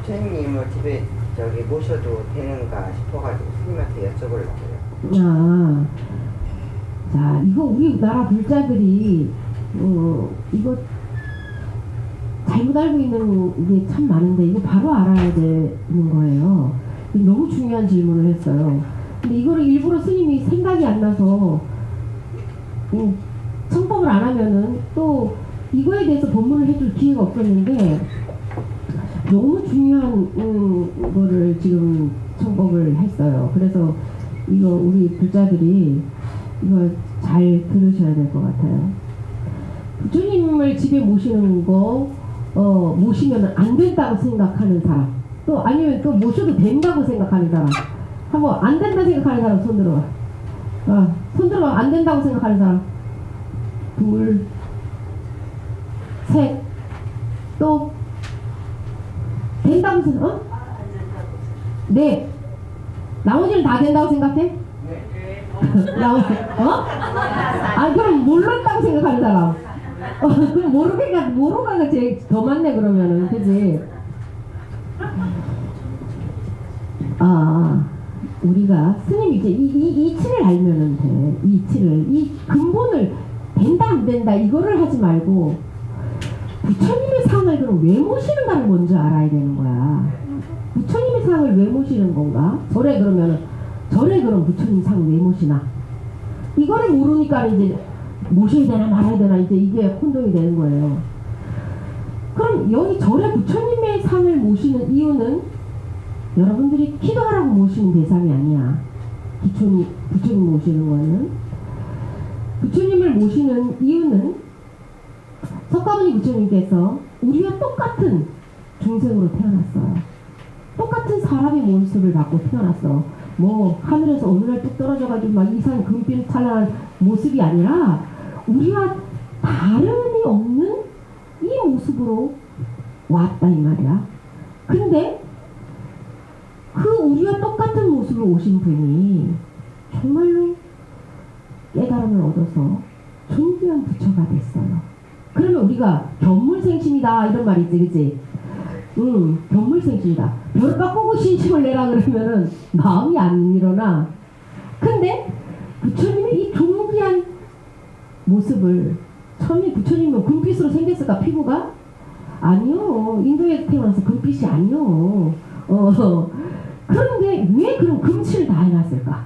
부처님을 집에 모셔도 되는가 싶어가지고 스님한테 여쭤보려고요. 아, 자, 이거 우리나라 불자들이 이거 잘못 알고 있는 게 참 많은데 이거 바로 알아야 되는 거예요. 너무 중요한 질문을 했어요. 근데 이거를 일부러 스님이 생각이 안 나서 청법을 안 하면은 또 이거에 대해서 법문을 해줄 기회가 없었는데 너무 중요한 거를 지금 청법을 했어요. 그래서 이거 우리 불자들이 이거 잘 들으셔야 될 것 같아요. 부처님을 집에 모시는 거 모시면 안 된다고 생각하는 사람, 또 아니면 또 모셔도 된다고 생각하는 사람, 한번 안 된다 생각하는 사람 손 들어봐. 손 들어봐. 안 된다고 생각하는 사람. 둘, 셋, 또 된다고 생각? 네. 나머지는 다 된다고 생각해? 네. 나머지 그럼 모른다고 생각하는 사람. 그럼 모르가가 제일 더 많네 그러면은, 그지? 우리가 스님 이제 이 이치를 알면은 돼. 이 이치를, 이 근본을 된다 안 된다 이거를 하지 말고 부처님의 상을 그럼 왜 모시는가를 먼저 알아야 되는 거야. 부처님의 상을 왜 모시는 건가? 절에 그럼 부처님 상 왜 모시나? 이거를 모르니까 이제 모셔야 되나 말아야 되나 이제 이게 혼동이 되는 거예요. 그럼 여기 절에 부처님의 상을 모시는 이유는 여러분들이 기도하라고 모시는 대상이 아니야. 부처님 모시는 거는, 부처님을 모시는 이유는 석가모니 부처님께서 우리와 똑같은 중생으로 태어났어요. 똑같은 사람의 모습을 갖고 태어났어. 뭐 하늘에서 어느 날 뚝 떨어져가지고 막 이상 금빛 찬란한 모습이 아니라 우리와 다름이 없는 이 모습으로 왔다 이 말이야. 근데 그 우리와 똑같은 모습으로 오신 분이 정말로 깨달음을 얻어서 존귀한 부처가 됐어요. 그러면 우리가 견물생심이다 이런 말이 있지, 그치? 견물생심이다. 별 바꾸고 신심을 내라 그러면은 마음이 안 일어나. 근데 부처님의 이 존귀한 모습을, 처음에 부처님은 금빛으로 생겼을까 피부가? 아니요. 인도에 태어나서 금빛이 아니요. 그런데 왜 그런 금칠을 다 해놨을까?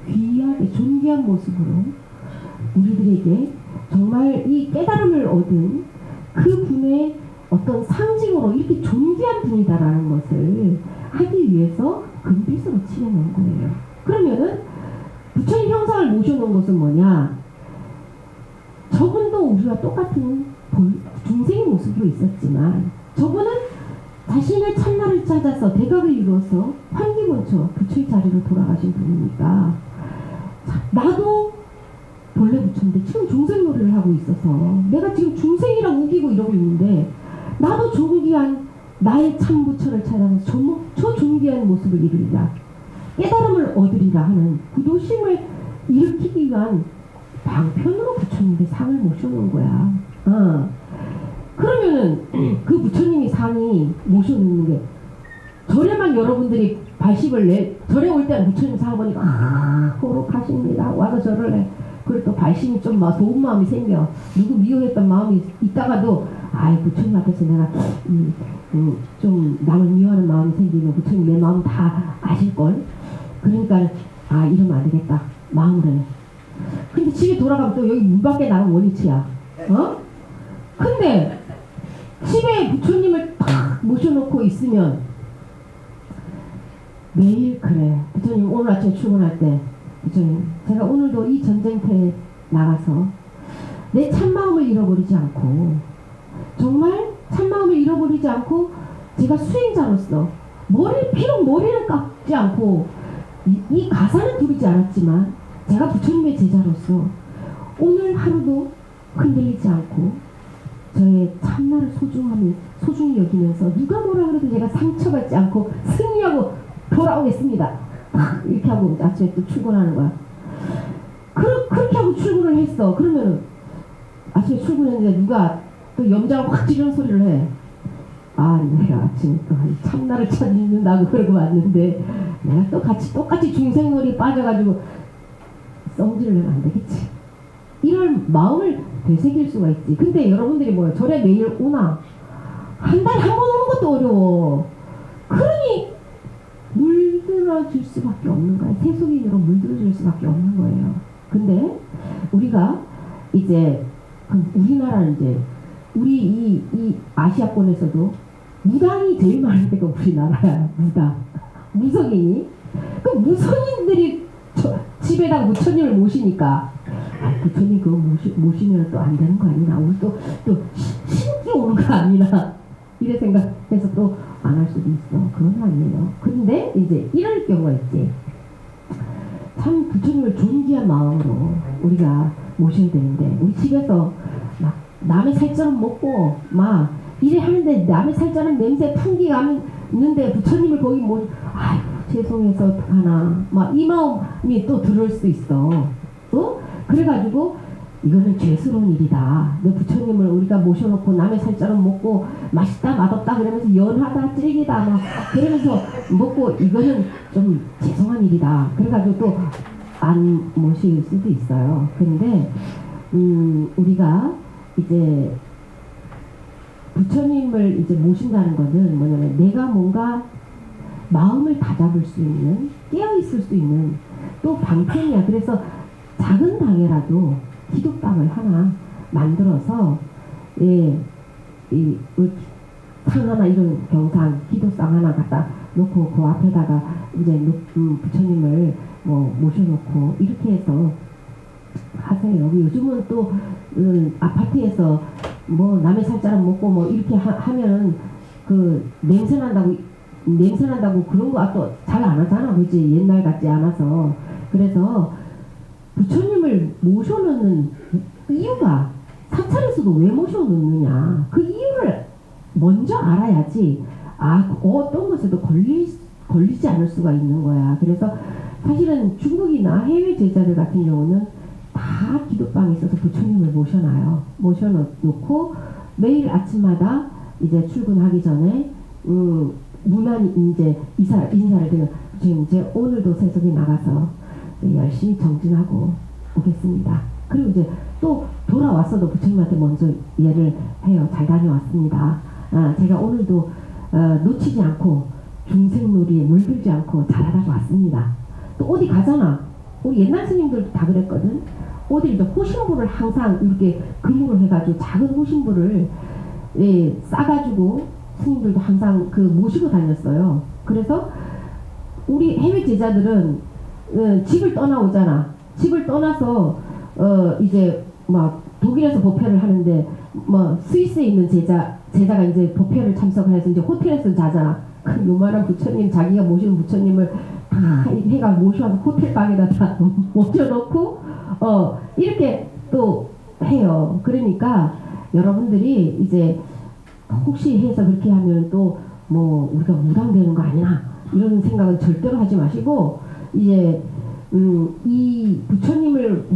귀하게 존귀한 모습으로 우리들에게 정말 이 깨달음을 얻은 그 분의 어떤 상징으로 이렇게 존귀한 분이다라는 것을 하기 위해서 금빛으로 칠해놓은 거예요. 그러면은 부처님 형상을 모셔놓은 것은 뭐냐? 저분도 우리와 똑같은 중생의 모습으로 있었지만 저분은 자신의 참나를 찾아서 대각을 이루어서 환기본처 부처의 자리로 돌아가신 분이니까, 나도 본래 부처인데 지금 중생놀이를 하고 있어서 내가 지금 중생이라고 우기고 이러고 있는데 나도 존귀한 나의 참 부처를 찾아서 저 존귀한 모습을 이루리라, 깨달음을 얻으리라 하는 구도심을 일으키기 위한 방편으로 부처님의 상을 모셔놓은 거야. 그러면은 그 부처님이 상이 모셔놓는 게, 절에만 여러분들이 발심을 절에 올 때는 부처님 상 보니까 호록하십니다 와서 절을 해. 그리고 또 발심이 좀 막 좋은 마음이 생겨. 누구 미워했던 마음이 있다가도 부처님 앞에서 내가 좀 남을 미워하는 마음이 생기면 부처님 내 마음 다 아실걸. 그러니까 이러면 안 되겠다 마음을 해. 근데 집에 돌아가면 또 여기 문 밖에 나가면 원위치야. 근데 집에 부처님을 딱 모셔놓고 있으면 매일 그래. 부처님 오늘 아침에 출근할 때, 부처님 제가 오늘도 이 전쟁터에 나가서 내 참마음을 잃어버리지 않고, 정말 참마음을 잃어버리지 않고 제가 수행자로서 비록 머리를 깎지 않고 이 가사는 두르지 않았지만 제가 부처님의 제자로서 오늘 하루도 흔들리지 않고 저의 참나를 소중히 여기면서 누가 뭐라 그래도 제가 상처받지 않고 승리하고 돌아오겠습니다. 이렇게 하고 아침에 또 출근하는 거야. 그렇게 하고 출근을 했어. 그러면 아침에 출근했는데 누가 또 염장을 확 찌르는 소리를 해. 아, 내가 아침에 또 참나를 찾는다고 그러고 왔는데 내가 또 똑같이 중생놀이 빠져가지고 썽질을 하면 안 되겠지. 이런 마음을 되새길 수가 있지. 근데 여러분들이 뭐야, 절에 매일 오나? 한 달에 한 번 오는 것도 어려워. 그러니 물들어줄 수밖에 없는 거야. 세속인으로 물들어줄 수밖에 없는 거예요. 근데 우리가 이제 우리나라는 이제 우리 이 아시아권에서도 무당이 제일 많은 데가 우리나라야. 무속인이. 그 무속인들이 집에다가 부처님을 모시니까 부처님 그거 모시면 또 안 되는 거 아니나, 우리 또 신기 오는 거 아니나 이래 생각해서 또 안 할 수도 있어. 그건 아니에요. 근데 이제 이럴 경우가 있지. 참 부처님을 존귀한 마음으로 우리가 모셔야 되는데, 우리 집에서 막 남의 살처럼 먹고 막 이래 하는데 남의 살처럼 냄새 풍기가 있는데 부처님을 거기 아이고 죄송해서 어떡하나 막 이 마음이 또 들을 수 있어. 그래가지고 이거는 죄스러운 일이다. 내 부처님을 우리가 모셔놓고 남의 살처럼 먹고 맛있다 맛없다 그러면서 연하다 찔기다 막 그러면서 먹고 이거는 좀 죄송한 일이다. 그래가지고 또 안 모실 수도 있어요. 근데 우리가 이제 부처님을 이제 모신다는 것은 뭐냐면 내가 뭔가 마음을 다잡을 수 있는, 깨어있을 수 있는 또 방편이야. 그래서 작은 방에라도 기도방을 하나 만들어서 상 하나, 이런 경상 기도상 하나 갖다 놓고 그 앞에다가 이제 부처님을 모셔놓고 이렇게 해서 하세요. 요즘은 또 아파트에서 남의 살자랑 먹고 이렇게 하면 그 냄새 난다고 그런 거 또 잘 안 하잖아. 그지? 옛날 같지 않아서. 그래서 부처님을 모셔놓는 이유가, 사찰에서도 왜 모셔놓느냐, 그 이유를 먼저 알아야지 어떤 것에도 걸리지 않을 수가 있는 거야. 그래서 사실은 중국이나 해외 제자들 같은 경우는 다 기도방에 있어서 부처님을 모셔놓고 매일 아침마다 이제 출근하기 전에 무난히 이제 인사를 드리면, 지금 이제 오늘도 세속에 나가서 열심히 정진하고 오겠습니다. 그리고 이제 또 돌아왔어도 부처님한테 먼저 얘를 해요. 잘 다녀왔습니다. 제가 오늘도 놓치지 않고 중생놀이에 물들지 않고 잘하다가 왔습니다. 또 어디 가잖아. 우리 옛날 스님들도 다 그랬거든. 어딜 호신부를 항상 이렇게 금으로 해가지고 작은 호신부를 싸가지고 스님들도 항상 모시고 다녔어요. 그래서 우리 해외 제자들은 집을 떠나오잖아. 집을 떠나서 이제 막 독일에서 법회를 하는데 스위스에 있는 제자가 이제 법회를 참석을 해서 이제 호텔에서 자잖아. 그 요만한 부처님, 자기가 모시는 부처님을 다 해가 모셔와서 호텔방에다 다 모셔놓고 이렇게 또 해요. 그러니까 여러분들이 이제 혹시 해서 그렇게 하면 또 우리가 무당되는 거 아니나 이런 생각은 절대로 하지 마시고, 이제 이 부처님을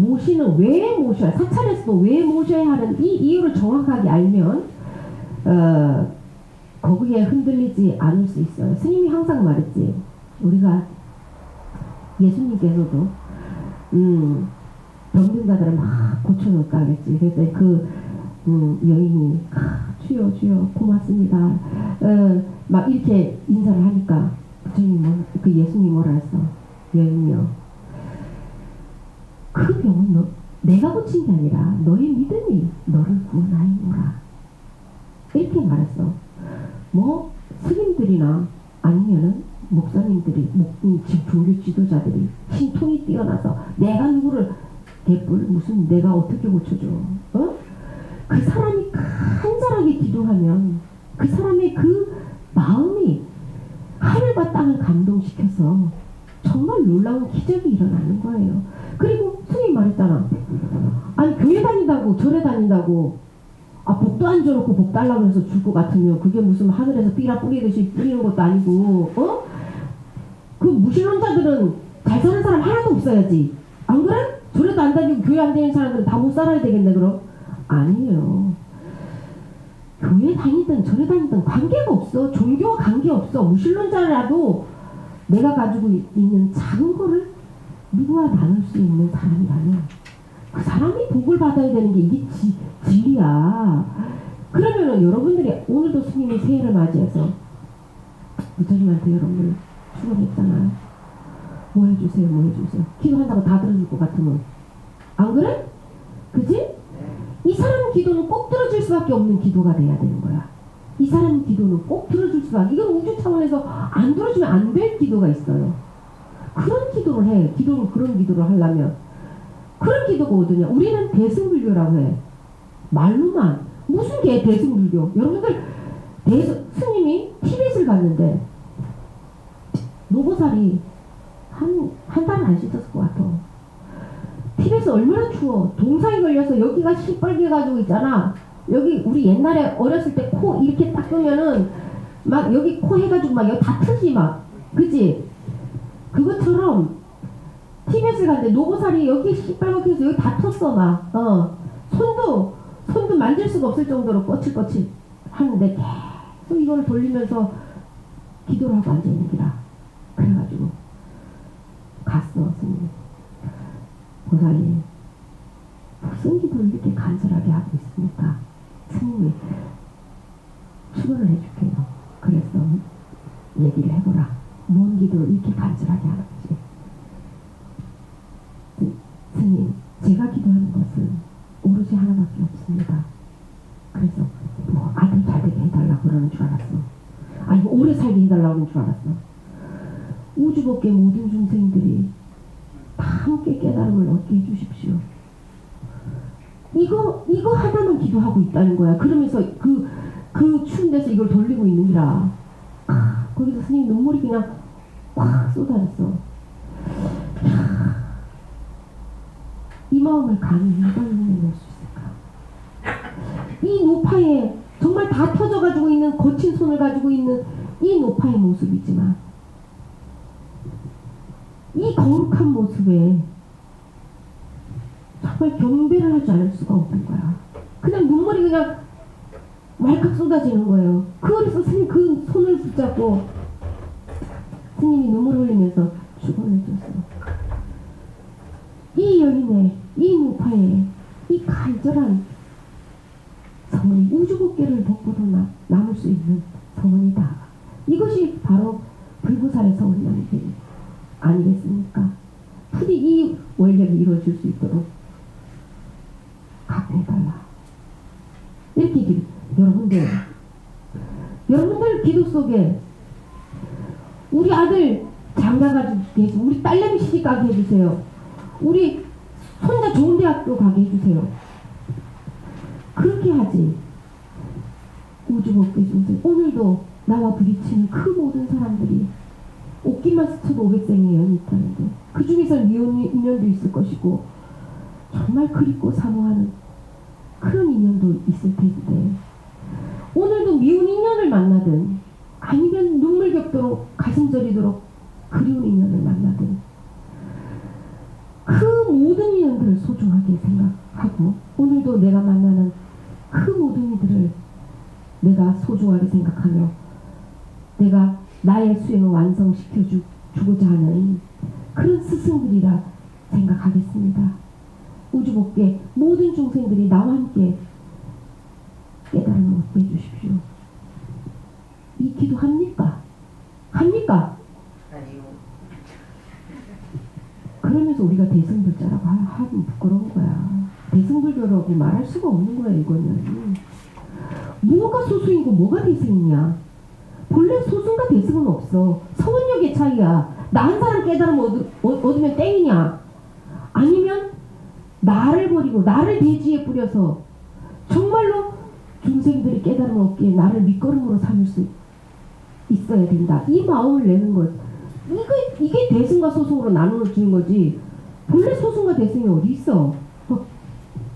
왜 모셔야, 사찰에서도 왜 모셔야 하는 이 이유를 정확하게 알면 거기에 흔들리지 않을 수 있어요. 스님이 항상 말했지. 우리가 예수님께서도 병든 자들을 막 고쳐놓을까 그랬지. 그래서 여인이 주여 주여 고맙습니다. 막 이렇게 인사를 하니까 부처님 예수님 뭐라 했어? 여인이여, 그 병은 내가 고친 게 아니라 너의 믿음이 너를 구원하였노라. 이렇게 말했어. 스님들이나 아니면은 목사님들이, 종교 지도자들이 신통이 뛰어나서 내가 누구를 무슨 내가 어떻게 고쳐줘? 그 사람이 간절하게 기도하면 그 사람의 그 마음이 하늘과 땅을 감동시켜서 정말 놀라운 기적이 일어나는 거예요. 그리고 스님 말했잖아. 아니 교회 다닌다고 절에 다닌다고 복도 안 줘놓고 복 달라고 해서 줄 것 같으면 그게 무슨 하늘에서 삐라 뿌리듯이 뿌리는 것도 아니고 그 무신론자들은 잘 사는 사람 하나도 없어야지. 안 그래? 절에도 안 다니고 교회 안 다니는 사람들은 다 못 살아야 되겠네 그럼? 아니에요. 교회 다니든 절에 다니든 관계가 없어. 종교와 관계없어. 무신론자라도 내가 가지고 있는 작은 거를 누구와 나눌 수 있는 사람이라면 그 사람이 복을 받아야 되는 게 이게 진리야. 그러면은 여러분들이 오늘도 스님이 새해를 맞이해서 부처님한테 여러분들 축원했잖아요. 뭐 해주세요, 뭐 해주세요. 기도한다고 다 들어줄 것 같으면 안 그래? 그지? 이 사람 기도는 꼭 들어줄 수밖에 없는 기도가 돼야 되는 거야. 이 사람 기도는 꼭 들어줄 수밖에. 이건 우주 차원에서 안 들어주면 안 될 기도가 있어요. 그런 기도를 해. 기도는 그런 기도를 하려면 그런 기도가 어디냐? 우리는 대승불교라고 해. 말로만 무슨 게 대승불교? 여러분들 스님이 티벳을 갔는데 노보살이 한 달은 안 씻었을 것 같아. 티벳은 얼마나 추워. 동상이 걸려서 여기가 시뻘개가지고 있잖아. 여기 우리 옛날에 어렸을 때 코 이렇게 닦으면은 막 여기 코 해가지고 막 여기 다 트지 막. 그치? 그것처럼 티벳을 갔는데 노보살이 여기 시뻘겋게 해서 여기 다 텄어 막. 손도 만질 수가 없을 정도로 거칠거칠 하는데 계속 이걸 돌리면서 기도를 하고 앉아있는 기라. 그래가지고 갔어 스님. 보살이 무슨 기도를 이렇게 간절하게 하고 있습니까? 스님이 축원을 해줄게요. 그래서 얘기를 해보라. 뭔 기도를 이렇게 간절하게 하는지. 스님, 제가 기도하는 것은 오로지 하나밖에 없습니다. 그래서 뭐 아들 잘 되게 해달라고 그러는 줄 알았어. 아니 오래 살게 해달라고 그러는 줄 알았어. 우주법계 모든 중생들이 다 함께 깨달음을 얻게 해주십시오. 이거 하나만 기도하고 있다는 거야. 그러면서 그 추운 데서 이걸 돌리고 있는 기라. 거기서 스님 눈물이 그냥 확 쏟아졌어. 이 마음을 감히 누가 이겨낼 수 있을까? 이 노파에 정말 다 터져가지고 있는 거친 손을 가지고 있는 이 노파의 모습이지만 이 거룩한 모습에 정말 경배를 하지 않을 수가 없는 거야. 그냥 눈물이 그냥 왈칵 쏟아지는 거예요. 그래서 스님 그 손을 붙잡고 스님이 눈물을 흘리면서 축원을 해줬어요. 이 여인의 이 노파의 이 간절한 성원이 우주법계를 벗고도 남을 수 있는 성원이다. 이것이 바로 불보살의 성원이 아니겠습니까? 부디 이 원력이 이루어질 수 있도록 각해달라. 이렇게 여러분들 기도 속에 우리 아들 장가가지고 계세요. 우리 딸내미 시집 가게 해주세요. 우리 손자 좋은 대학교 가게 해주세요. 그렇게 하지. 우주법계 중생 오늘도 나와 부딪히는 그 모든 사람들이 옷깃만 스쳐도 500생의 연이 있다는데 그 중에서 미혼 인연도 있을 것이고 정말 그립고 사모하는 그런 인연도 있을 텐데 오늘도 미운 인연을 만나든 아니면 눈물 겹도록 가슴 저리도록 그리운 인연을 만나든 그 모든 인연들을 소중하게 생각하고 오늘도 내가 만나는 그 모든 이들을 내가 소중하게 생각하며 내가 나의 수행을 완성시켜 주고자 하는 그런 스승들이라 생각하겠습니다. 우주법계 모든 중생들이 나와 함께 깨달음을 얻게 해주십시오. 이 기도 합니까? 합니까? 아니요. 그러면서 우리가 대승불자라고 하면 부끄러운 거야. 대승불교라고 말할 수가 없는 거야. 이거는 뭐가 소수이고 뭐가 대승이냐. 본래 소수가 대승은 없어. 성원력의 차이야. 나 한 사람 깨달음 얻으면 땡이냐. 아니면 나를 버리고 나를 대지에 뿌려서 정말로 중생들이 깨달음을 얻기에 나를 밑거름으로 삼을 수 있어야 된다. 이 마음을 내는 것. 이게 대승과 소승으로 나누어지는 거지. 본래 소승과 대승이 어디 있어?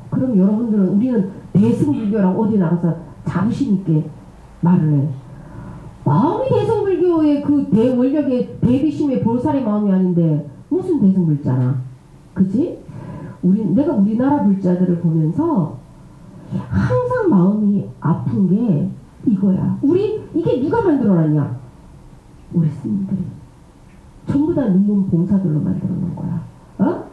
그럼 여러분들은 우리는 대승불교랑 어디 나가서 자부심 있게 말을 해. 마음이 대승불교의 그 대원력의 대비심의 보살의 마음이 아닌데 무슨 대승불자나. 그치? 내가 우리나라 불자들을 보면서 항상 마음이 아픈 게 이거야. 이게 누가 만들어놨냐? 우리 스님들이. 전부 다 눈먼 봉사들로 만들어 놓은 거야. 어?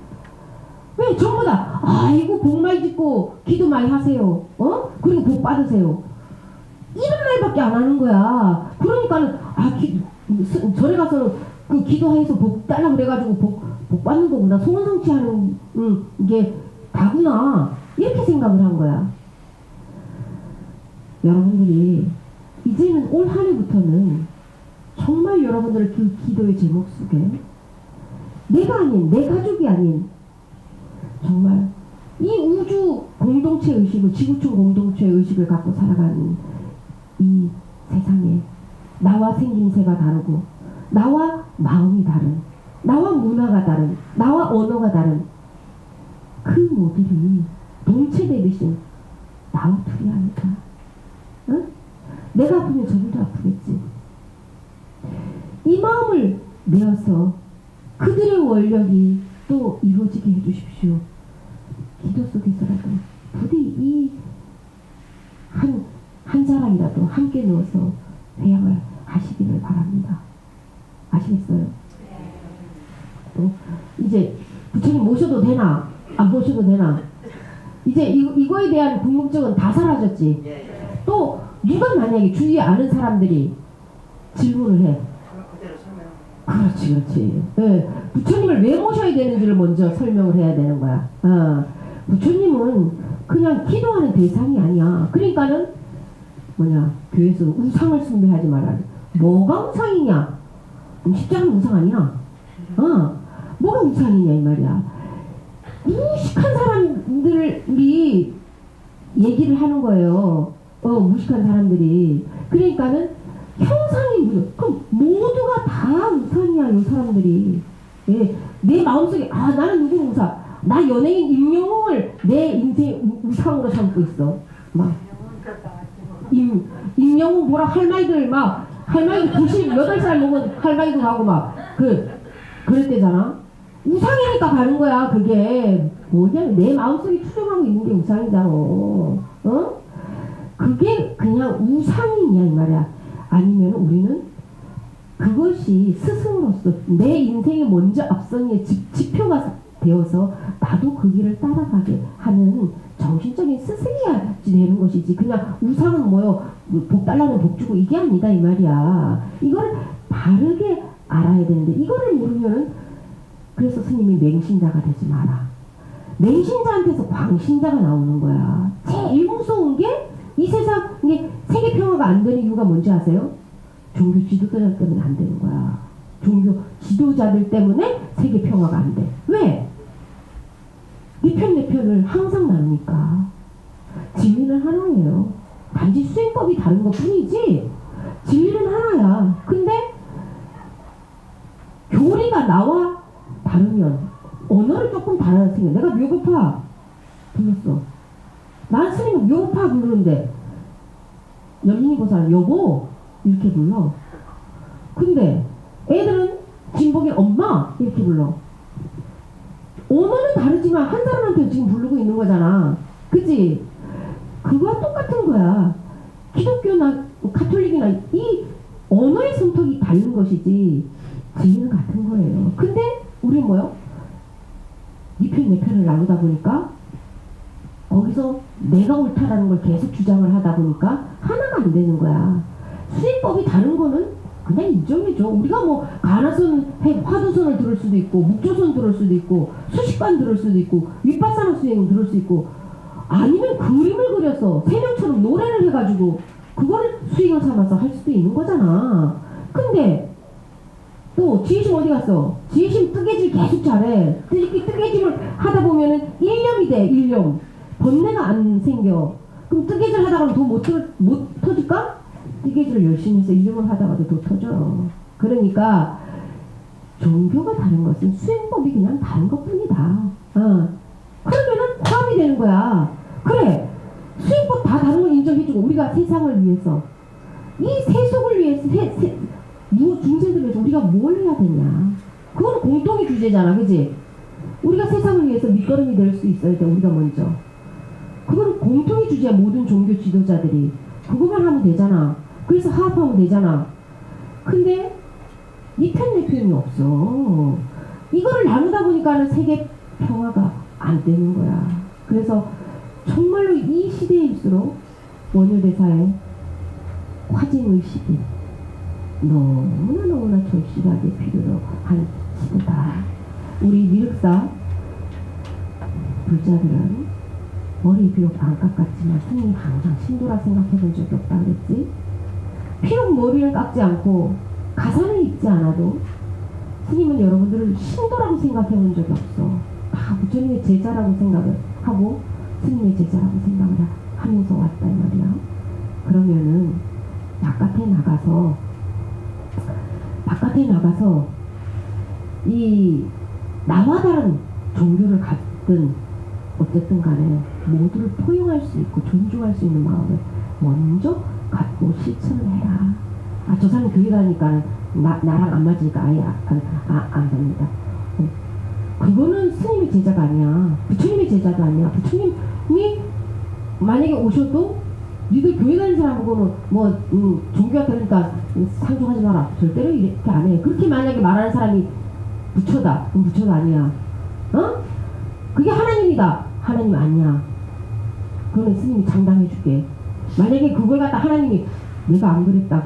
왜 전부 다 아이고 복 많이 짓고 기도 많이 하세요. 어? 그리고 복 받으세요. 이런 말밖에 안 하는 거야. 그러니까는 절에 가서 그 기도해서 복 달라고 그래가지고 복 받는 거구나. 소원 성취하는 이게 다구나. 이렇게 생각을 한 거야. 여러분들이 이제는 올 한 해부터는 정말 여러분들의 그 기도의 제목 속에 내가 아닌, 내 가족이 아닌 정말 이 우주 공동체 의식을, 지구촌 공동체 의식을 갖고 살아가는 이 세상에 나와 생김새가 다르고 나와 마음이 다른, 나와 문화가 다른, 나와 언어가 다른 그 모델이 동체되듯이 나와 둘이 아닐까? 응? 내가 아프면 저들도 아프겠지. 이 마음을 내어서 그들의 원력이 또 이루어지게 해주십시오. 기도 속에서라도 부디 이 한 사람이라도 함께 넣어서 회양을 하시기를 바랍니다. 아시겠어요? 이제 부처님 모셔도 되나? 안 모셔도 되나? 이제 이거에 대한 궁금증은 다 사라졌지. 또 누가 만약에 주위에 아는 사람들이 질문을 해. 그렇지. 네. 부처님을 왜 모셔야 되는지를 먼저 설명을 해야 되는 거야. 부처님은 그냥 기도하는 대상이 아니야. 그러니까는 교회에서 우상을 숭배하지 말라. 뭐가 우상이냐? 십자가는 우상 아니야. 뭐가 우상이냐 이 말이야. 무식한 사람들이 얘기를 하는 거예요. 무식한 사람들이. 그러니까는 형상이 그럼 모두가 다 우상이야 이 사람들이. 예, 내 마음속에 나는 누구 우상? 나 연예인 임영웅을 내 인생 우상으로 삼고 있어. 임영웅 보라 할머니들 할머니 98살 먹은 할머니도 가고 그랬대잖아. 우상이니까 가는 거야. 그게 뭐냐면 내 마음속에 추정하고 있는 게 우상이잖아. 그게 그냥 우상이냐 이 말이야. 아니면 우리는 그것이 스승으로서 내 인생에 먼저 앞선의 지표가 되어서 나도 그 길을 따라가게 하는 정신적인 스승이야 되는 것이지. 그냥 우상은 복 달라는 복 주고 이게 아니다 이 말이야. 이거를 바르게 알아야 되는데 이거를 모르면은 그래서 스님이 맹신자가 되지 마라. 맹신자한테서 광신자가 나오는 거야. 제일 무서운 게 이 세상에 세계 평화가 안 되는 이유가 뭔지 아세요? 종교 지도자들 때문에 안 되는 거야. 종교 지도자들 때문에 세계 평화가 안 돼. 왜? 네 편 내 편을 항상 나누니까. 진리는 하나예요. 단지 수행법이 다른 것 뿐이지 진리는 하나야. 근데 교리가 나와 다르면 언어를 조금 달아서 내가 묘고파 불렀어. 난 스님은 묘고파 부르는데 연민이 보살 여보 이렇게 불러. 근데 애들은 진복이 엄마 이렇게 불러. 언어는 다르지만 한 사람한테 지금 부르고 있는 거잖아. 그치? 그거와 똑같은 거야. 기독교나 가톨릭이나 이 언어의 손톱이 다른 것이지 진리는 같은 거예요. 근데 우리 네 편 내 편을 나누다 보니까 거기서 내가 옳다라는 걸 계속 주장을 하다 보니까 하나가 안 되는 거야. 수행법이 다른 거는 그냥 인정해줘. 우리가 가나선 화두선을 들을 수도 있고 묵조선 들을 수도 있고 수식관 들을 수도 있고 윗바사나 수행을 들을 수 있고 아니면 그림을 그려서 세명처럼 노래를 해가지고 그거를 수행을 삼아서 할 수도 있는 거잖아. 근데 또 지혜심 어디 갔어? 지혜심 뜨개질 계속 잘해. 뜨개질을 하다 보면은 일념이 돼. 일념 번뇌가 안 생겨. 그럼 뜨개질 하다가는 더 못 터질까? 뜨개질을 열심히 해서 일념을 하다가도 더 터져. 그러니까 종교가 다른 것은 수행법이 그냥 다른 것 뿐이다. 그러면은 화합이 되는 거야. 그래, 수행법 다 다른 걸 인정해주고 우리가 세상을 위해서 이 세속을 위해서 중생들을 위해서 우리가 뭘 해야 되냐. 그거는 공통의 주제잖아. 그지? 우리가 세상을 위해서 밑거름이 될 수 있어야 돼. 우리가 먼저. 그걸 공통의 주제야. 모든 종교 지도자들이 그것만 하면 되잖아. 그래서 화합하면 되잖아. 근데 네 편 내 편이 없어. 이거를 나누다 보니까는 세계 평화가 안 되는 거야. 그래서 정말로 이 시대일수록 원효대사의 화진 의식이 너무나 절실하게 필요로 한 시대다. 우리 미륵사 불자들은 머리 비록 안 깎았지만 스님이 항상 신도라 생각해 본 적이 없다 그랬지. 비록 머리를 깎지 않고 가산을 입지 않아도 스님은 여러분들을 신도라고 생각해 본 적이 없어. 다 부처님의 제자라고 생각을 하고 스님의 제자라고 생각을 하면서 왔다 이 말이야. 그러면은 바깥에 나가서 이 나와 다른 종교를 갖든 어쨌든 간에 모두를 포용할 수 있고 존중할 수 있는 마음을 먼저 갖고 실천을 해라. 아, 저 사람 교회 가니까 나랑 안 맞으니까 아예 안 됩니다. 그거는 스님의 제자가 아니야. 부처님의 제자도 아니야. 부처님이 만약에 오셔도 니들 교회 다니는 사람하고는 종교가 그러니까 상종하지 마라. 절대로 이렇게 안 해. 그렇게 만약에 말하는 사람이 부처다. 그럼 부처가 아니야. 어? 그게 하나님이다. 하나님 아니야. 그거는 스님이 장담해줄게. 만약에 그걸 갖다 하나님이 내가 안 그랬다.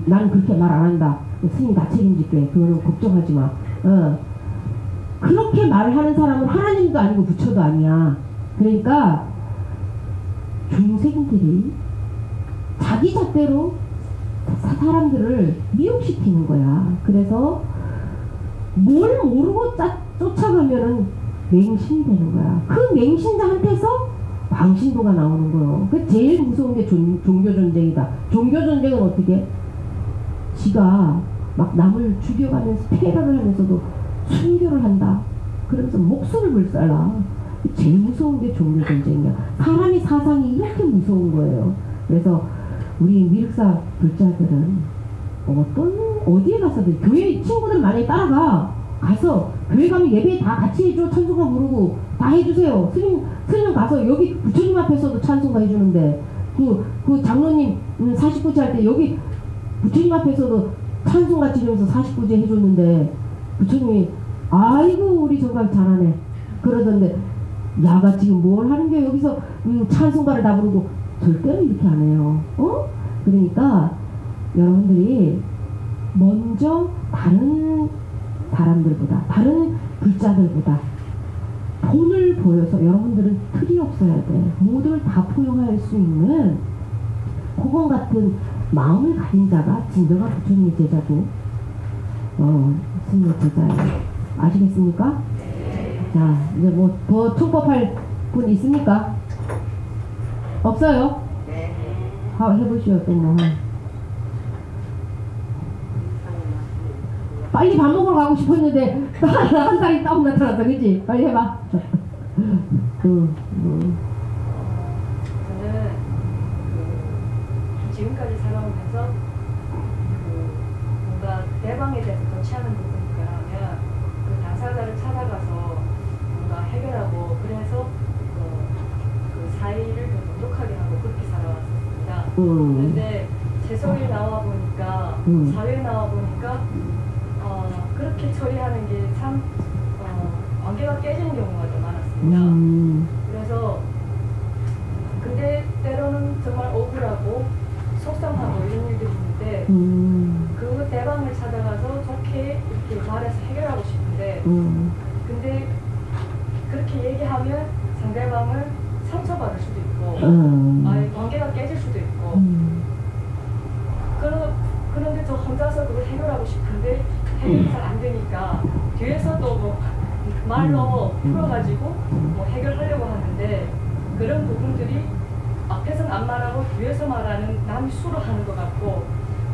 나는 그렇게 말 안 한다. 스님이 다 책임질게. 그거는 걱정하지 마. 그렇게 말을 하는 사람은 하나님도 아니고 부처도 아니야. 그러니까 중생들이 자기 잣대로 사람들을 미혹시키는 거야. 그래서 뭘 모르고 쫓아가면은 맹신이 되는 거야. 그 맹신자한테서 광신도가 나오는 거예요. 그 제일 무서운 게 종교전쟁이다. 종교전쟁은 어떻게? 지가 막 남을 죽여가면서 테러를 하면서도 순교를 한다. 그러면서 목숨을 불살라. 제일 무서운 게 종교전쟁이야. 사람의 사상이 이렇게 무서운 거예요. 그래서 우리 미륵사 불자들은 어디에 가서든 교회 친구들 많이 가서 교회 가면 예배 다 같이 해줘. 찬송가 부르고 다 해주세요. 스님 가서 여기 부처님 앞에서도 찬송가 해주는데 그 장로님 40부제 할 때 여기 부처님 앞에서도 찬송가 지르면서 40부제 해줬는데 부처님이 아이고 우리 정말 잘하네 그러던데 야가 지금 뭘 하는 게 여기서 찬송가를 다 부르고 절대로 이렇게 안 해요. 그러니까 여러분들이 먼저 다른 사람들보다 다른 불자들보다 본을 보여서 여러분들은 틀이 없어야 돼. 모두를 다 포용할 수 있는 그건 같은 마음을 가진 자가 진정한 부처님의 제자고 스님의 제자예요. 아시겠습니까? 자, 이제 뭐 더 총법할 분 있습니까? 없어요? 네. 해보시오 또 뭐. 빨리 밥 먹으러 가고 싶었는데 한 살이 딱 나타났어, 그치? 빨리 해봐. 저는 지금까지 살아오면서 뭔가 대방에 대해서 터치하는 부분이 있거나 그 당사자를 찾아가서 뭔가 해결하고 그래서 그 사이를 더 돈독하게 하고 그렇게 살아왔었습니다. 그런데 세속에 나와 보니까 사회에 나와 보니까 그렇게 처리하는 게 참 관계가 깨지는 경우가 더 많았습니다. 그래서 근데 때로는 정말 억울하고 속상하고 이런 일들이 있는데 그 대방을 찾아가서 좋게 이렇게 말해서 해결하고 싶은데 근데 그렇게 얘기하면 상대방을 상처받을 수도 있고 관계가 깨질 수도 있고 그런데 저 혼자서 그걸 해결하고 싶은데 해결이 잘 안 되니까 뒤에서도 뭐 말로 풀어가지고 뭐 해결하려고 하는데 그런 부분들이 앞에서는 안 말하고 뒤에서 말하는 남이 수로 하는 것 같고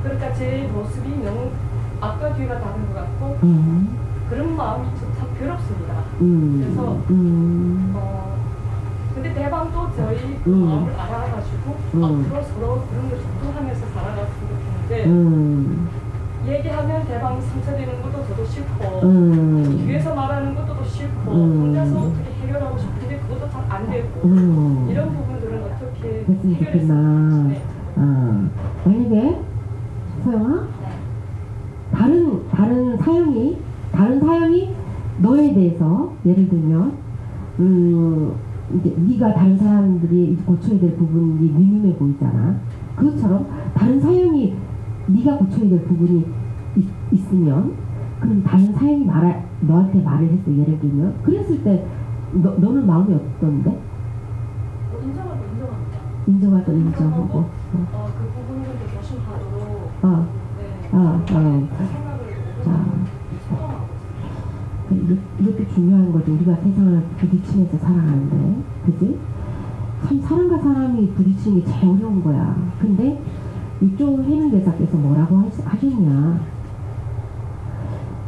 그러니까 제 모습이 너무 앞과 뒤가 다른 것 같고 그런 마음이 참 괴롭습니다. 그래서 근데 대방도 저희 그 마음을 알아가지고 앞으로 서로 그런 걸 존중하면서 살아갔으면 좋겠는데 얘기하면 대방이 상처되는 것도 저도 싫고 뒤에서 말하는 것도 싫고 혼자서 어떻게 해결하고 싶은데 그것도 잘 안 되고 이런 했으면 좋겠나. 네. 만약에 소영아 네. 다른 사형이 너에 대해서 예를 들면 이제 네가 다른 사람들이 고쳐야 될 부분이 네 눈에 보이잖아. 그것처럼 다른 사형이 네가 고쳐야 될 부분이 있으면 그럼 다른 사형이 너한테 말을 했어. 예를 들면 그랬을 때 너는 마음이 어떤데? 인정할 거 인정합니다. 인정할 건 인정하고. 그 부분을 좀 조심하도록 네. 자, 생각을 소통하고 이것도 중요한 거죠. 우리가 세상을 부딪히면서 살아가는데, 그지? 참 사람과 사람이 부딪히는 게 제일 어려운 거야. 근데 이쪽 해명대사께서 뭐라고 하셨냐?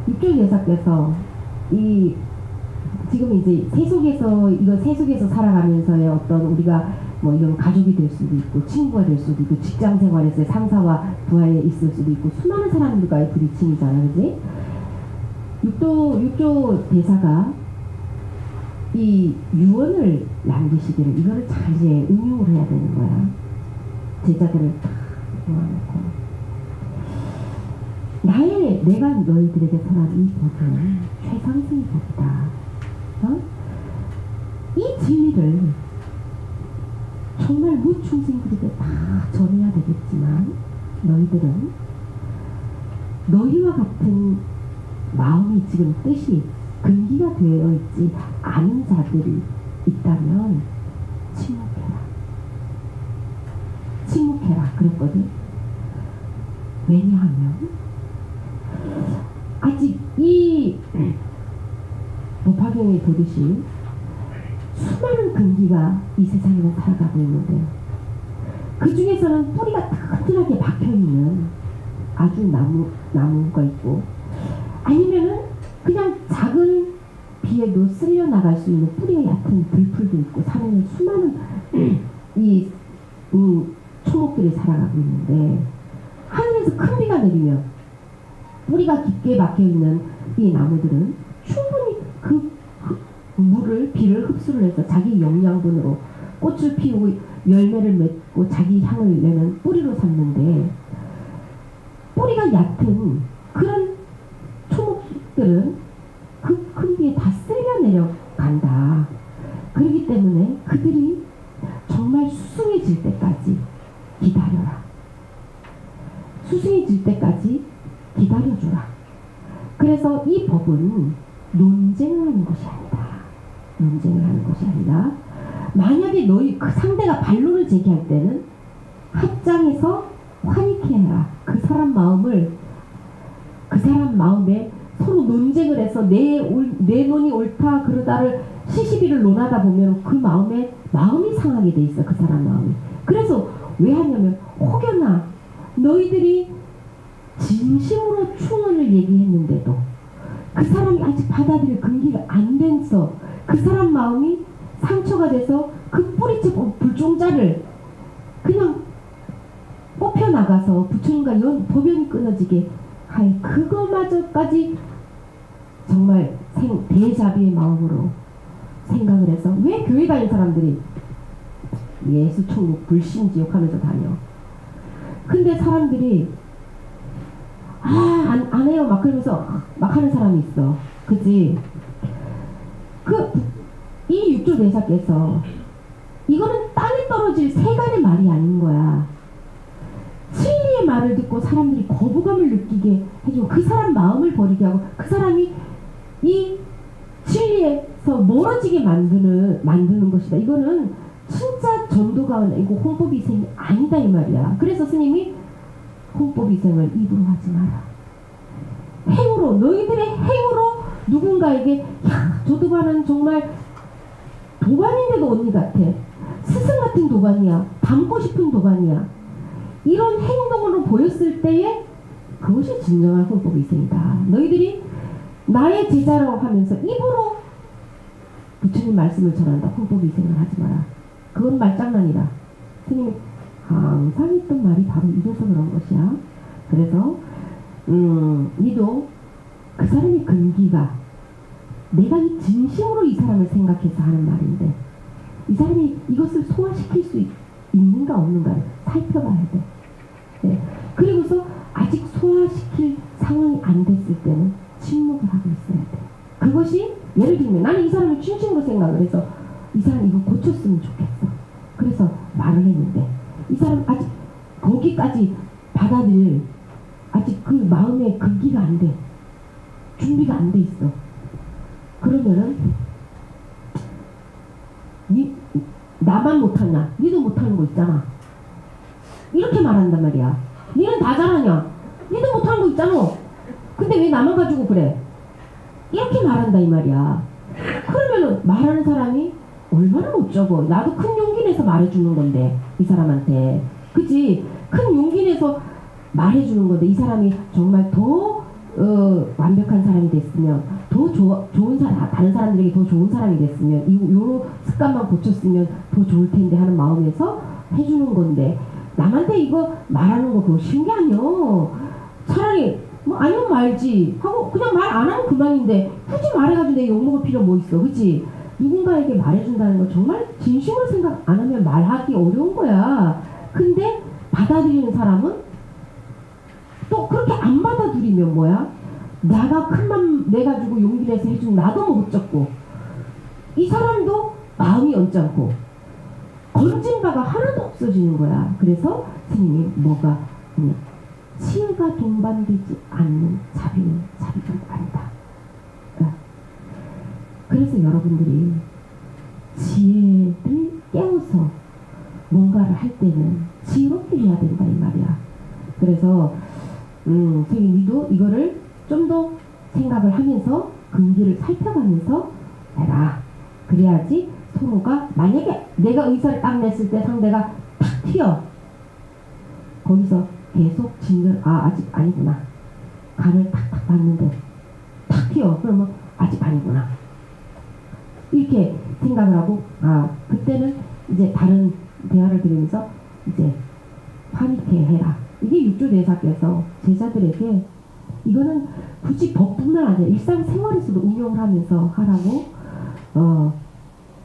이쪽 대사께서 지금 이제 세속에서 살아가면서의 어떤 우리가 뭐 이런 가족이 될 수도 있고 친구가 될 수도 있고 직장 생활에서의 상사와 부하에 있을 수도 있고 수많은 사람들과의 부딪힘이잖아, 그지? 육조 대사가 이 유언을 남기시기를 이거를 잘 이제 응용을 해야 되는 거야. 제자들을 다 모아놓고 내가 너희들에게 설한 이 법은 최상승의 법이다. 이 진리를 정말 무충생들에게 다 전해야 되겠지만 너희들은 너희와 같은 마음이 지금 뜻이 근기가 되어 있지 않은 자들이 있다면 침묵해라 그랬거든. 왜냐하면 아직 이 법화경에 보듯이 수많은 근기가 이 세상에는 살아가고 있는데 그 중에서는 뿌리가 튼튼하게 박혀있는 아주 나무가 있고 아니면은 그냥 작은 비에도 쓸려 나갈 수 있는 뿌리가 얕은 들풀도 있고 산에는 수많은 이 초목들이 살아가고 있는데 하늘에서 큰 비가 내리면 뿌리가 깊게 박혀있는 이 나무들은 충분히 그 비를 흡수를 해서 자기 영양분으로 꽃을 피우고 열매를 맺고 자기 향을 내는 뿌리로 삼는데 뿌리가 얕은 그런 초목들은 그 큰 비에 다 쓸려 내려간다. 그렇기 때문에 그들이 정말 수승해질 때까지 기다려라. 수승해질 때까지 기다려주라. 그래서 이 법은 논쟁을 하는 것이 아니다. 논쟁을 하는 것이 아니라 만약에 그 상대가 반론을 제기할 때는 합장해서 화익케 해라. 그 사람 마음에 서로 논쟁을 해서 내 논이 옳다 그러다를 시시비를 논하다 보면 그 마음이 상하게 돼 있어. 그 사람 마음이. 그래서 왜 하냐면 혹여나 너희들이 진심으로 충언을 얘기했는데도 그 사람이 아직 받아들일 근기가 안 돼서 그 사람 마음이 상처가 돼서 그 뿌리째 불종자를 그냥 뽑혀나가서 부처님과 법연이 끊어지게 할 그거마저까지 정말 대자비의 마음으로 생각을 해서 왜 교회 다니는 사람들이 예수, 천국, 불신, 지옥 하면서 다녀. 근데 사람들이 안 해요 막 그러면서 막 하는 사람이 있어. 그치? 이 육조 대사께서 이거는 땅에 떨어질 세간의 말이 아닌 거야. 진리의 말을 듣고 사람들이 거부감을 느끼게 해주고 그 사람 마음을 버리게 하고 그 사람이 이 진리에서 멀어지게 만드는 것이다. 이거는 진짜 전도가 아니고 홍보비생이 아니다 이 말이야. 그래서 스님이 홍보비생을 입으로 하지 마라. 행으로 너희들의 행으로 누군가에게 야 저 도반은 정말 도반인데도 언니 같아. 스승 같은 도반이야. 닮고 싶은 도반이야. 이런 행동으로 보였을 때에 그것이 진정한 홍보비생이다. 너희들이 나의 제자라고 하면서 입으로 부처님 말씀을 전한다. 홍보비생을 하지 마라. 그건 말장난이다. 스님이 항상 했던 말이 바로 이래서 그런 것이야. 그래서 니도 그 사람의 근기가 내가 이 진심으로 이 사람을 생각해서 하는 말인데 이 사람이 이것을 소화시킬 수 있는가 없는가를 살펴봐야 돼. 네. 그리고서 아직 소화시킬 상황이 안 됐을 때는 침묵을 하고 있어야 돼. 그것이 예를 들면 나는 이 사람을 진심으로 생각을 해서 이 사람 이거 고쳤으면 좋겠어. 그래서 말을 했는데 이 사람 아직 거기까지 받아들일 아직 그 마음의 근기가 안 돼. 준비가 안 돼 있어. 그러면은 나만 못하냐? 니도 못하는 거 있잖아. 이렇게 말한단 말이야. 니는 다 잘하냐? 니도 못하는 거 있잖아. 근데 왜 나만 가지고 그래? 이렇게 말한다 이 말이야. 그러면은 말하는 사람이 얼마나 못 적어. 나도 큰 용기 내서 말해주는 건데 이 사람한테. 그치? 큰 용기 내서 말해주는 건데 이 사람이 정말 더 완벽한 사람이 됐으면 더 좋은 사람, 다른 사람들에게 더 좋은 사람이 됐으면 요 습관만 고쳤으면 더 좋을 텐데 하는 마음에서 해주는 건데 남한테 이거 말하는 거 그거 쉬운 게 아니여. 차라리 뭐 아니면 말지 하고 그냥 말 안 하면 그만인데 굳이 말해가지고 내 욕먹을 필요 뭐 있어. 그치? 누군가에게 말해준다는 거 정말 진심으로 생각 안 하면 말하기 어려운 거야. 근데 받아들이는 사람은 또 그렇게 안 받아들이면 뭐야? 내가 큰 맘 내가지고 용기 내서 해준 나도 못 잡고 이 사람도 마음이 언짢고 건진 바가 하나도 없어지는 거야. 그래서 스님이 뭐가 치유가 동반되지 않는 자비는 자비가 아니다. 그래서 여러분들이 지혜를 깨워서 뭔가를 할 때는 지혜롭게 해야 된다 이 말이야. 그래서 선생님 니도 이거를 좀 더 생각을 하면서 근기를 살펴가면서 해라. 그래야지 서로가 만약에 내가 의사를 딱 냈을 때 상대가 탁 튀어 거기서 계속 진전 아직 아니구나. 간을 탁탁 봤는데 탁 튀어 그러면 아직 아니구나. 이렇게 생각을 하고 그때는 이제 다른 대화를 들으면서 이제 화니케 해라. 이게 육조대사께서 제자들에게 이거는 굳이 법뿐만 아니라 일상생활에서도 응용을 하면서 하라고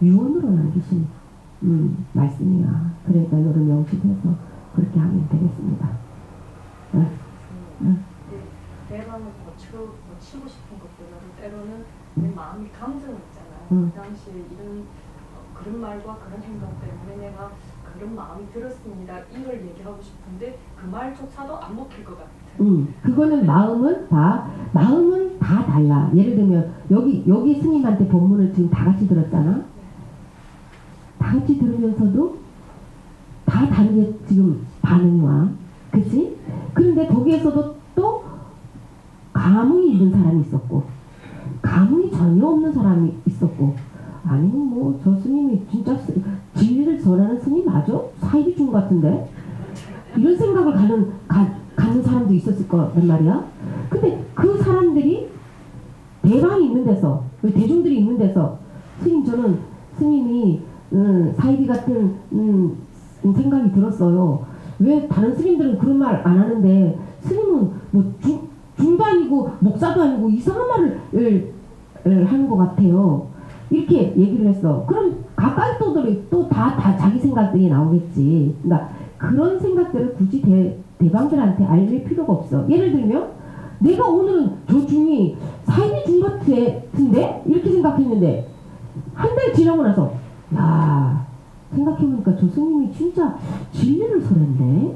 유언으로 남기신 말씀이야. 그러니까 이거를 명심해서 그렇게 하면 되겠습니다. 대화는 고치고 싶은 것보다도 때로는 내 마음이 감정이 있잖아요. 그 당시에 이런 그런 말과 그런 행동 때문에 내가 그런 마음이 들었습니다. 이걸 얘기하고 싶은데 그 말조차도 안 먹힐 것 같아요. 그거는 마음은 다 달라. 예를 들면 여기 스님한테 법문을 지금 다 같이 들었잖아. 다 같이 들으면서도 다 다르게 지금 반응이 와. 그치? 그런데 거기에서도 또 감흥이 있는 사람이 있었고 감흥이 전혀 없는 사람이 있었고 아니면 뭐 저 스님이 진짜 진리를 전하는 스님 맞아? 사이비 중 같은데? 이런 생각을 갖는 사람도 있었을 거란 말이야. 근데 그 사람들이 대방이 있는 데서 대중들이 있는 데서 스님 저는 스님이 사이비 같은 생각이 들었어요. 왜 다른 스님들은 그런 말 안 하는데 스님은 뭐 중도 아니고 목사도 아니고 이상한 말을 하는 것 같아요. 이렇게 얘기를 했어. 그럼 가까이 또 다 자기 생각들이 나오겠지. 그러니까 그런 생각들을 굳이 대방들한테 알릴 필요가 없어. 예를 들면 내가 오늘은 저 중이 사이비 중 같은데 이렇게 생각했는데 한 달 지나고 나서 야 생각해보니까 저 스님이 진짜 진리를 설했네.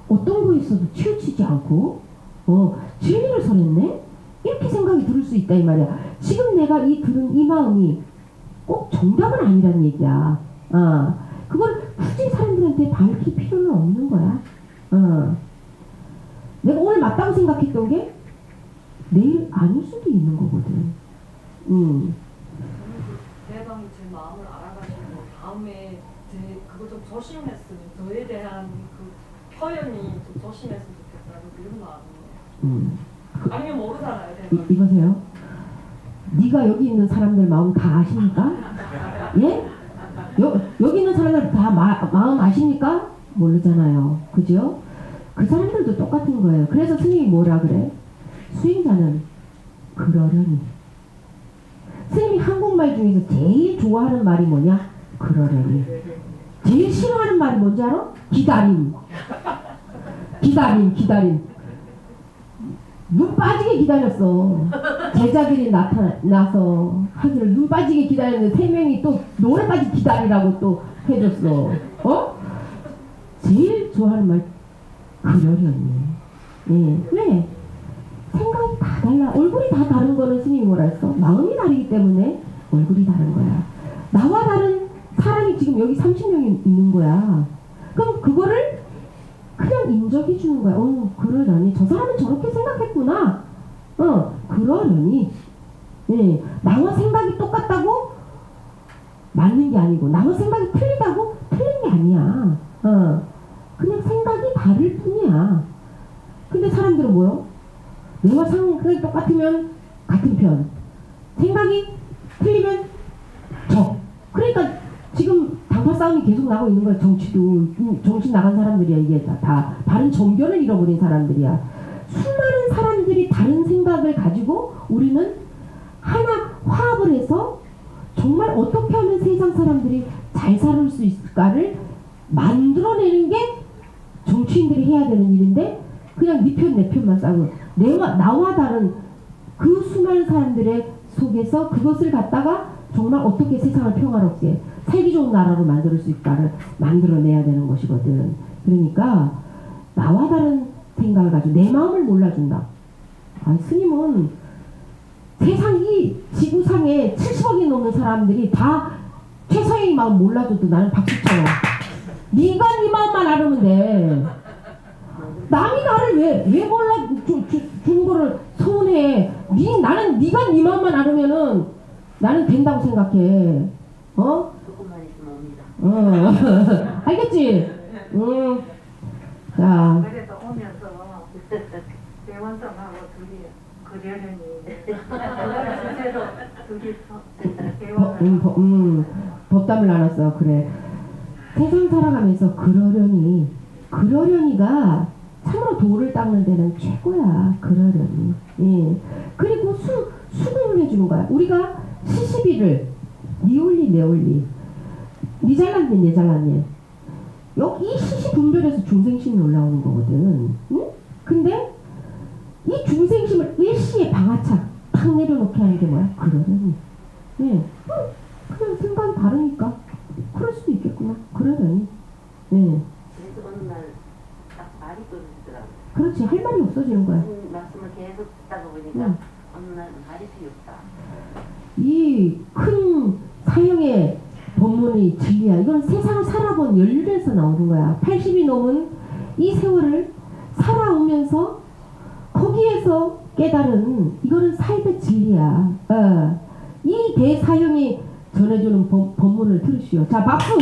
어떤 거 있어도 치우치지 않고 진리를 설했네. 이렇게 생각이 들을 수 있다 이 말이야. 지금 내가 들은 이 마음이 꼭 정답은 아니라는 얘기야. 그걸 굳이 사람들한테 밝힐 필요는 없는 거야. 내가 오늘 맞다고 생각했던 게 내일 아닐 수도 있는 거거든. 대방이 제 마음을 알아가지고 다음에 그거 좀 조심했으면 저에 대한 그 표현이 좀 조심했으면 좋겠다는 그런 마음이에요. 아니면 모르잖아요. 이보세요. 네가 여기 있는 사람들 마음 다 아십니까? 예? 여기 있는 사람들 다 마음 아십니까? 모르잖아요. 그죠? 그 사람들도 똑같은 거예요. 그래서 스님이 뭐라 그래? 수행자는 그러려니. 스님이 한국말 중에서 제일 좋아하는 말이 뭐냐? 그러려니. 제일 싫어하는 말이 뭔지 알아? 기다림. 기다림. 눈 빠지게 기다렸어. 제자들이 나타나서 하기를 눈 빠지게 기다렸는데 3명이 또 노래까지 기다리라고 또 해줬어. 제일 좋아하는 말 그러려니. 예. 왜? 생각이 다 달라. 얼굴이 다 다른 거는 스님이 뭐라 했어? 마음이 다르기 때문에 얼굴이 다른 거야. 나와 다른 사람이 지금 여기 30명이 있는 거야. 그럼 그거를 그냥 인정해 주는 거야. 그러려니. 저 사람은 저렇게 생각했구나. 그러려니. 예. 나와 생각이 똑같다고 맞는 게 아니고, 나와 생각이 틀리다고 틀린 게 아니야. 그냥 생각이 다를 뿐이야. 근데 사람들은 뭐요? 내가 생각이 똑같으면 같은 편, 생각이 틀리면 적. 그러니까 지금 당파 싸움이 계속 나고 있는 거야. 정치도 정신 나간 사람들이야. 이게 다 바른 정견을 잃어버린 사람들이야. 수많은 사람들이 다른 생각을 가지고 우리는 하나 화합을 해서 정말 어떻게 하면 세상 사람들이 잘 살 수 있을까를 만들어내는 게 정치인들이 해야 되는 일인데, 그냥 네 편 내 편만 싸고 나와 다른 그 수많은 사람들의 속에서 그것을 갖다가 정말 어떻게 세상을 평화롭게 살기 좋은 나라로 만들 수 있을까를 만들어내야 되는 것이거든. 그러니까 나와 다른 생각을 가지고 내 마음을 몰라준다. 스님은 세상이 지구상에 70억이 넘는 사람들이 다 최서영이 마음 몰라줘도 나는 박수쳐. 네가 네 마음만 알으면 돼. 남이 나를 왜 몰라 주는 거를 서운해. 나는 네가 네 마음만 알으면은 나는 된다고 생각해. 조금만 있으면 옵니다. 알겠지? 자. 그래도 오면서 배원성하고 둘이 그려려니 주제로 둘이 배원을 법담을 나눴어. 그래. 세상 살아가면서 그러려니가 참으로 돌을 닦는 데는 최고야. 그러려니. 예. 그리고 수긍을 해주는 거야. 우리가 시시비를 니올리 내올리, 니 잘났니 내 잘났니, 여기 이 시시 분별해서 중생심이 올라오는 거거든. 응? 근데 이 중생심을 일시에 방아착 탁 내려놓게 하는 게 뭐야? 그러려니. 예. 그냥 생각이 다르니까 그럴 수도 있겠구나. 그러려니. 예. 그래서 어느 날 딱 말이 끊어지더라고요. 그렇지. 할 말이 없어지는 거야. 말씀을 계속 듣다가 보니까 응. 어느 날 말이 필요 없다. 이 큰 사형의 법문의 진리야. 이건 세상을 살아본 연륜에서 나오는 거야. 80이 넘은 이 세월을 살아오면서 거기에서 깨달은 이거는 삶의 진리야. 이 대사형이 전해주는 법문을 들으시오. 자, 박수!